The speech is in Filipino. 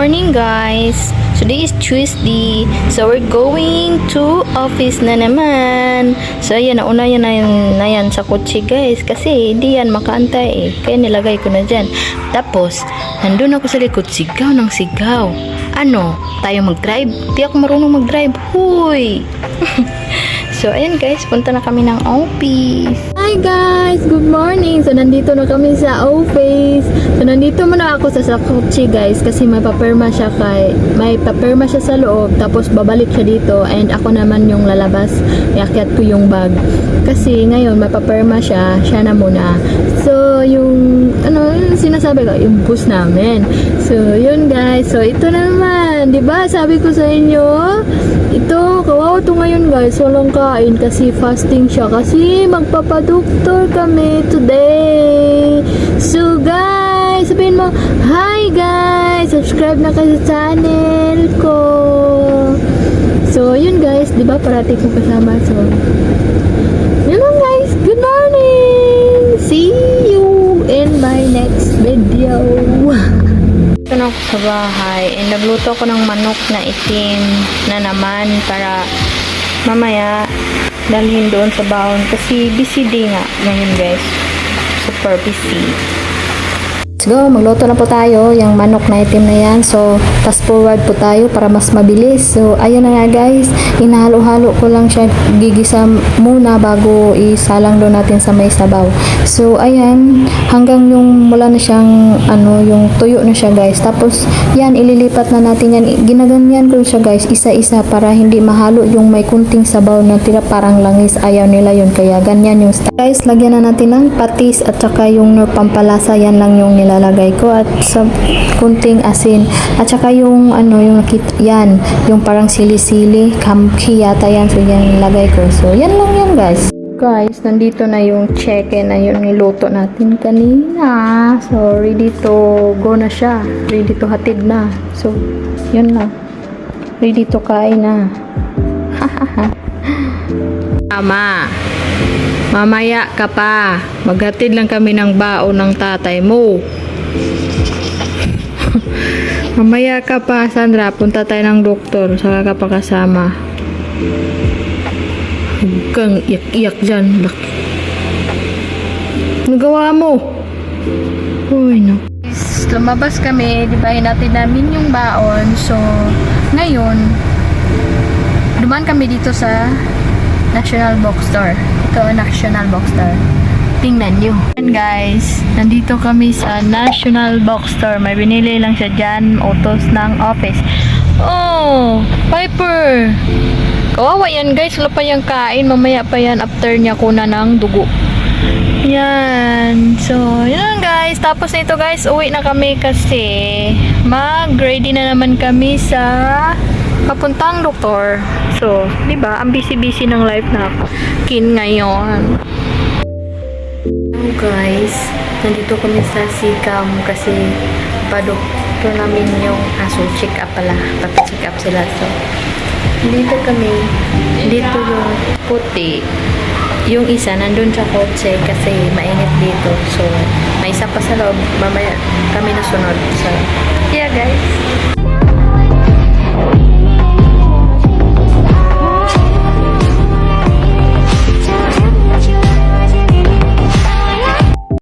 morning guys! Today is Tuesday. So we're going to office na naman. So ayan, nauna yan na yan sa kotse guys. Kasi hindi yan makaantay eh. Kaya nilagay ko na dyan. Tapos, nandun ako sa likod, sigaw ng sigaw. Ano? Tayo mag-drive? Di ako marunong mag-drive. Huy! So ayan guys, punta na kami ng office. Hi guys! Good morning! So nandito na kami sa office. So nandito muna ako sa kotse guys kasi may paperma siya sa loob tapos babalik siya dito and ako naman yung lalabas. Iakyat ko yung bag. Kasi ngayon may paperma siya na muna. So yung sinasabi ko, yung bus namin. So yun guys. So ito naman, 'di ba? Sabi ko sa inyo, ito kawawa to ngayon guys. Walang kain kasi fasting siya kasi magpapadoktor kami today. So guys, sabihin mo, hi guys! Subscribe na kayo sa channel ko. So yun guys, 'di ba? Parati ko kasama. So yun lang guys. Good morning. See you in my next video. Ito na ako sa bahay and nagluto ako ng manok na itim na naman para mamaya dalhin doon sa baon kasi busy day nga ngayon guys, super busy. Let's go, magluto na po tayo yung manok na itim na yan. So fast forward po tayo para mas mabilis. So ayan na nga guys, inahalo-halo ko lang siya, gigisa muna bago isalang doon natin sa may sabaw. So ayan, hanggang yung mula na siyang yung tuyo na siya guys. Tapos yan, ililipat na natin yan. Ginaganyan ko siya guys, isa-isa para hindi mahalo yung may kunting sabaw na tira parang langis. Ayaw nila yun, kaya ganyan yung style. Guys, lagyan na natin ng patis at saka yung pampalasa, yan lang yung nilalagay ko at sa kunting asin. At saka yung yan, yung parang sili-sili, kamki yata yan. So yan nilagay ko. So yan lang yan guys. Guys, nandito na yung chicken na yung niluto natin kanina. So, ready to go na siya. Ready to hatid na. So, yun lang. Ready to kain na. Mama, mamaya ka pa. Maghatid lang kami ng baon ng tatay mo. Mamaya ka pa, Sandra. Punta tayo ng doktor. Saka ka pa kasama. Huwag kang iyak-iyak dyan. Nagawa mo? Uy, no. Lumabas kami. Diba, hinatid namin yung baon. So, ngayon, dumaan kami dito sa National Bookstore. Ito, National Bookstore. Tingnan nyo. And guys, nandito kami sa National Bookstore. May binili lang siya dyan. Utos ng office. Oh, Piper! Kawawa yan guys, wala pa yung kain. Mamaya pa yan after niya kuna ng dugo. Yan. So, yun guys. Tapos nito guys, uwi na kami kasi mag-ready na naman kami sa papuntang doktor. So, diba, ang busy-busy ng life na kin ngayon. Hello guys, nandito kami sa Sikam kasi padoktor namin yung check up pala. Pati-check up sila. So, dito kami, dito yung puti, yung isa nandun sa kotse kasi mainit dito. So may isa pa sa loob, mamaya kami nasunod. So yeah guys.